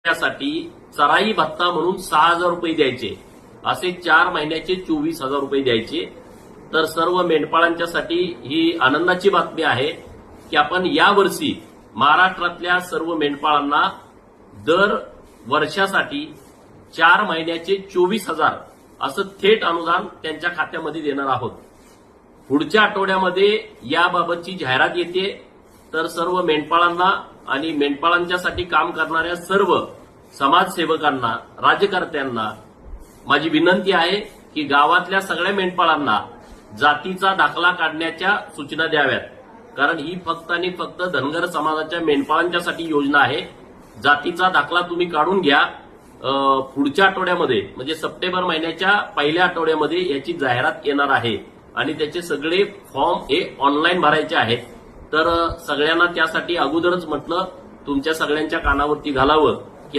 त्यासाठी चराई भत्ता म्हणून 6,000 रुपये द्यायचे, असे 4 महिन्याचे 24,000 रुपये द्यायचे। तर सर्व मेंढपाळांच्यासाठी ही आनंदाची बातमी आहे की आपण यावर्षी महाराष्ट्रातल्या सर्व मेंढपाळांना दर वर्षासाठी 4 महिन्याचे 24,000 असं थेट अनुदान त्यांच्या खात्यामध्ये देणार आहोत। पुढच्या आठवड्यामध्ये याबाबतची जाहिरात येते। तर सर्व मेंढपाळांना आणि मेंढपाळांच्यासाठी काम करणाऱ्या सर्व समाजसेवकांना, राजकारत्यांना माझी विनंती आहे की गावातल्या सगळ्या मेंढपाळांना जातीचा दाखला काढण्याच्या सूचना द्याव्यात, कारण ही फक्त आणि फक्त धनगर समाजाच्या मेंढपाळांच्यासाठी योजना आहे। जातीचा दाखला तुम्ही काढून घ्या। पुढच्या आठवड्यामध्ये म्हणजे सप्टेंबर महिन्याच्या पहिल्या आठवड्यामध्ये याची जाहिरात येणार आहे आणि त्याचे सगळे फॉर्म हे ऑनलाईन भरायचे आहेत। तर सगळ्यांना त्यासाठी अगोदरच म्हटलं तुमच्या सगळ्यांच्या कानावरती घालावं